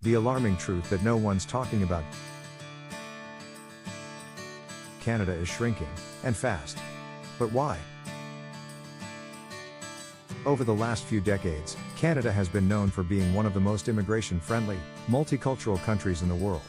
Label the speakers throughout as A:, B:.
A: The alarming truth that no one's talking about: Canada is shrinking, and fast. But why? Over the last few decades, Canada has been known for being one of the most immigration-friendly, multicultural countries in the world.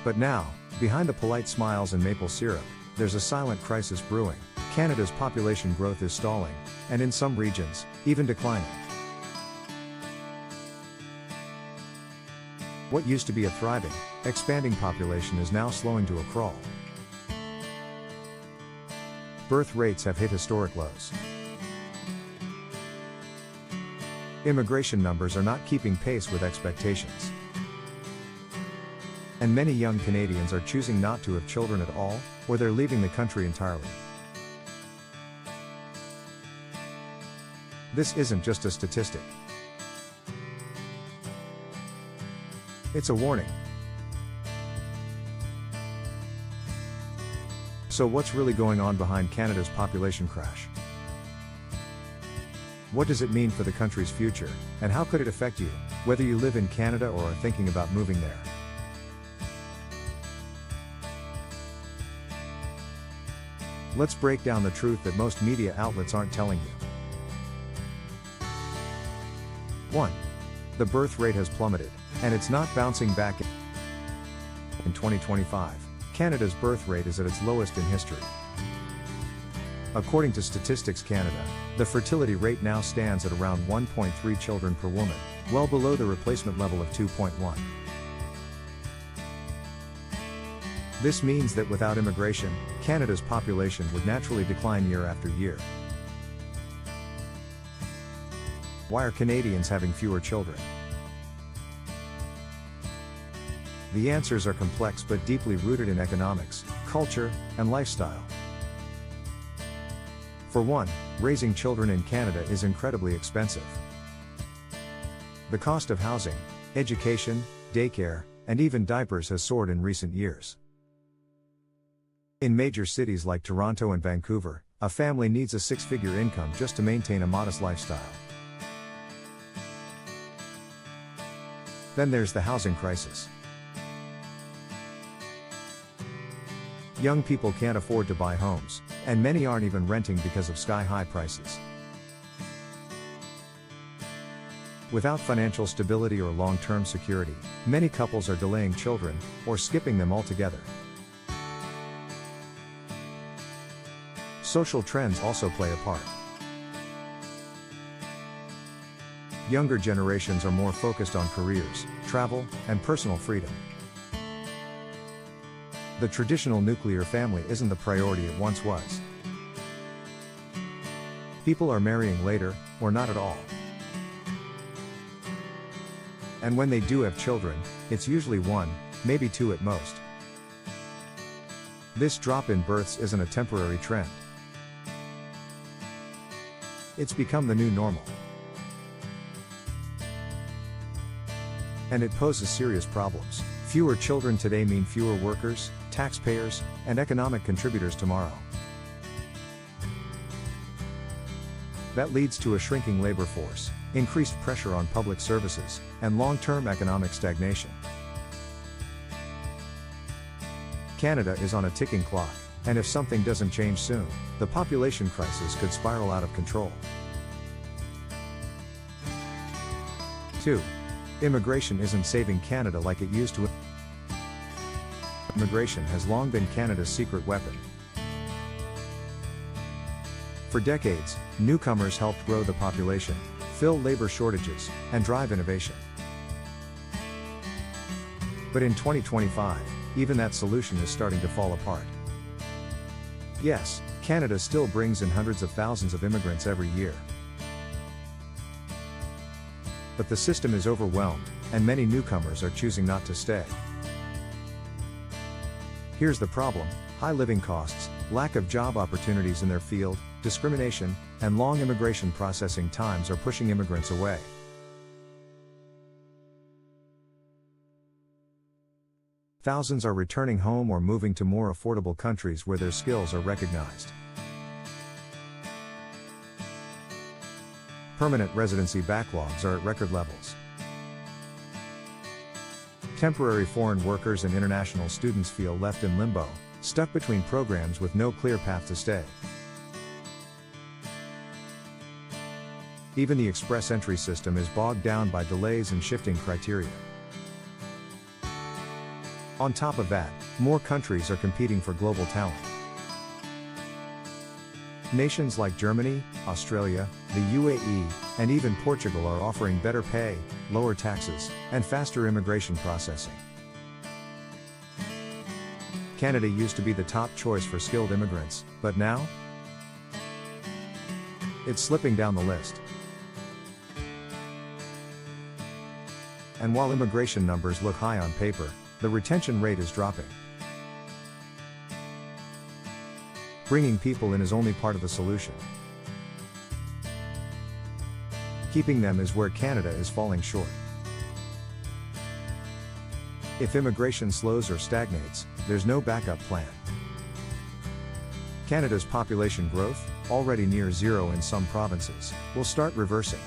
A: But now, behind the polite smiles and maple syrup, there's a silent crisis brewing. Canada's population growth is stalling, and in some regions, even declining. What used to be a thriving, expanding population is now slowing to a crawl. Birth rates have hit historic lows. Immigration numbers are not keeping pace with expectations. And many young Canadians are choosing not to have children at all, or they're leaving the country entirely. This isn't just a statistic. It's a warning. So what's really going on behind Canada's population crash? What does it mean for the country's future, and how could it affect you, whether you live in Canada or are thinking about moving there? Let's break down the truth that most media outlets aren't telling you. 1. The birth rate has plummeted, and it's not bouncing back. In 2025, Canada's birth rate is at its lowest in history. According to Statistics Canada, the fertility rate now stands at around 1.3 children per woman, well below the replacement level of 2.1. This means that without immigration, Canada's population would naturally decline year after year. Why are Canadians having fewer children? The answers are complex but deeply rooted in economics, culture, and lifestyle. For one, raising children in Canada is incredibly expensive. The cost of housing, education, daycare, and even diapers has soared in recent years. In major cities like Toronto and Vancouver, a family needs a six-figure income just to maintain a modest lifestyle. Then there's the housing crisis. Young people can't afford to buy homes, and many aren't even renting because of sky-high prices. Without financial stability or long-term security, many couples are delaying children, or skipping them altogether. Social trends also play a part. Younger generations are more focused on careers, travel, and personal freedom. The traditional nuclear family isn't the priority it once was. People are marrying later, or not at all. And when they do have children, it's usually one, maybe two at most. This drop in births isn't a temporary trend. It's become the new normal. And it poses serious problems. Fewer children today mean fewer workers, taxpayers, and economic contributors tomorrow. That leads to a shrinking labor force, increased pressure on public services, and long-term economic stagnation. Canada is on a ticking clock, and if something doesn't change soon, the population crisis could spiral out of control. 2. Immigration isn't saving Canada like it used to. Immigration has long been Canada's secret weapon. For decades, newcomers helped grow the population, fill labor shortages, and drive innovation. But in 2025, even that solution is starting to fall apart. Yes, Canada still brings in hundreds of thousands of immigrants every year. But the system is overwhelmed, and many newcomers are choosing not to stay. Here's the problem: high living costs, lack of job opportunities in their field, discrimination, and long immigration processing times are pushing immigrants away. Thousands are returning home or moving to more affordable countries where their skills are recognized. Permanent residency backlogs are at record levels. Temporary foreign workers and international students feel left in limbo, stuck between programs with no clear path to stay. Even the express entry system is bogged down by delays and shifting criteria. On top of that, more countries are competing for global talent. Nations like Germany, Australia, the UAE, and even Portugal are offering better pay, lower taxes, and faster immigration processing. Canada used to be the top choice for skilled immigrants, but now? It's slipping down the list. And while immigration numbers look high on paper, the retention rate is dropping. Bringing people in is only part of the solution. Keeping them is where Canada is falling short. If immigration slows or stagnates, there's no backup plan. Canada's population growth, already near zero in some provinces, will start reversing.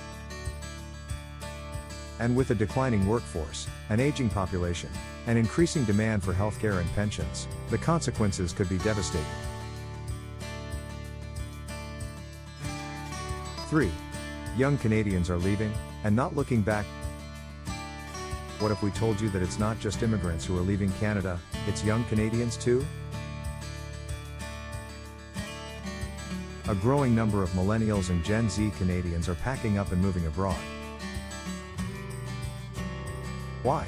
A: And with a declining workforce, an aging population, and increasing demand for healthcare and pensions, the consequences could be devastating. 3. Young Canadians are leaving, and not looking back. What if we told you that it's not just immigrants who are leaving Canada, it's young Canadians too? A growing number of millennials and Gen Z Canadians are packing up and moving abroad. Why?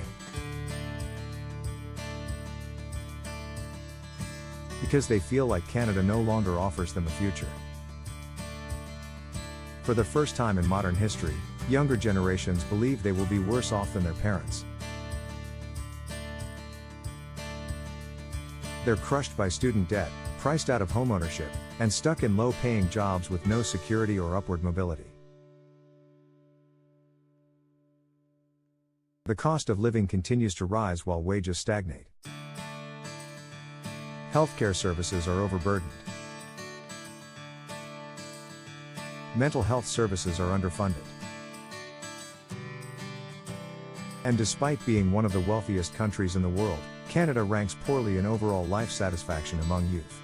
A: Because they feel like Canada no longer offers them a future. For the first time in modern history, younger generations believe they will be worse off than their parents. They're crushed by student debt, priced out of homeownership, and stuck in low-paying jobs with no security or upward mobility. The cost of living continues to rise while wages stagnate. Healthcare services are overburdened. Mental health services are underfunded. And despite being one of the wealthiest countries in the world, Canada ranks poorly in overall life satisfaction among youth.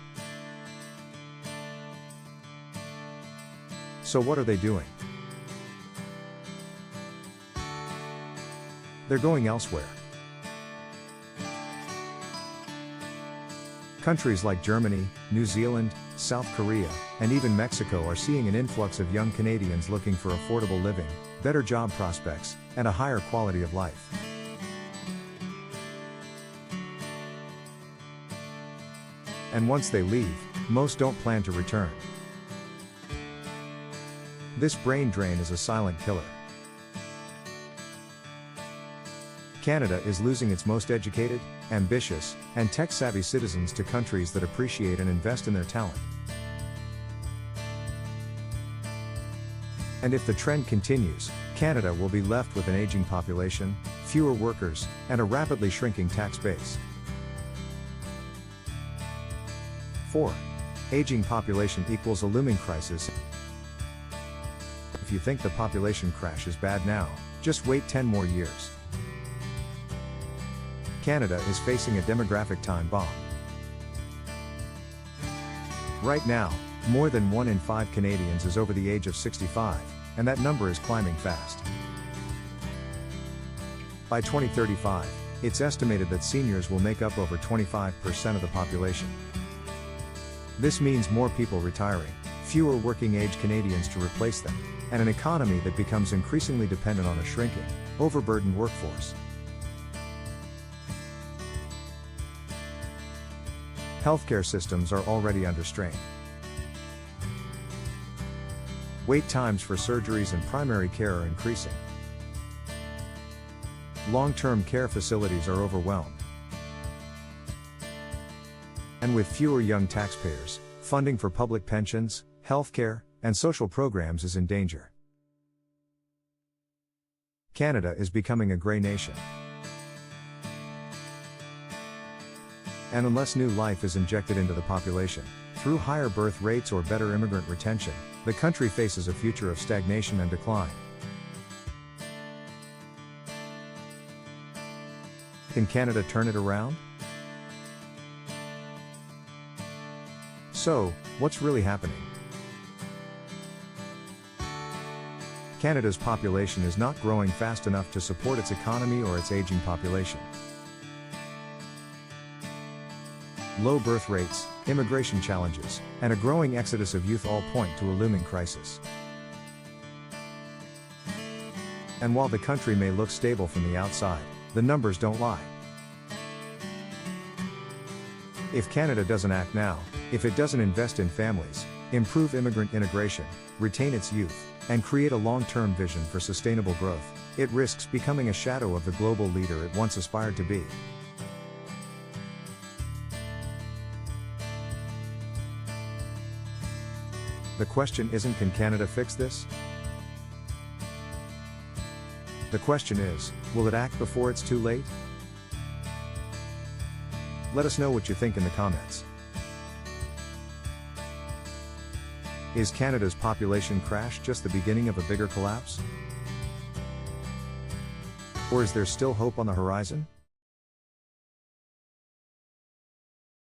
A: So what are they doing? They're going elsewhere. Countries like Germany, New Zealand, South Korea, and even Mexico are seeing an influx of young Canadians looking for affordable living, better job prospects, and a higher quality of life. And once they leave, most don't plan to return. This brain drain is a silent killer. Canada is losing its most educated, ambitious, and tech-savvy citizens to countries that appreciate and invest in their talent. And if the trend continues, Canada will be left with an aging population, fewer workers, and a rapidly shrinking tax base. 4. Aging population equals a looming crisis. If you think the population crash is bad now, just wait 10 more years. Canada is facing a demographic time bomb. Right now, more than 1 in 5 Canadians is over the age of 65, and that number is climbing fast. By 2035, it's estimated that seniors will make up over 25% of the population. This means more people retiring, fewer working-age Canadians to replace them, and an economy that becomes increasingly dependent on a shrinking, overburdened workforce. Healthcare systems are already under strain. Wait times for surgeries and primary care are increasing. Long-term care facilities are overwhelmed. And with fewer young taxpayers, funding for public pensions, healthcare, and social programs is in danger. Canada is becoming a grey nation. And unless new life is injected into the population, through higher birth rates or better immigrant retention, the country faces a future of stagnation and decline. Can Canada turn it around? So, what's really happening? Canada's population is not growing fast enough to support its economy or its aging population. Low birth rates, immigration challenges, and a growing exodus of youth all point to a looming crisis. And while the country may look stable from the outside, the numbers don't lie. If Canada doesn't act now, if it doesn't invest in families, improve immigrant integration, retain its youth, and create a long-term vision for sustainable growth, it risks becoming a shadow of the global leader it once aspired to be. The question isn't, can Canada fix this? The question is, will it act before it's too late? Let us know what you think in the comments. Is Canada's population crash just the beginning of a bigger collapse? Or is there still hope on the horizon?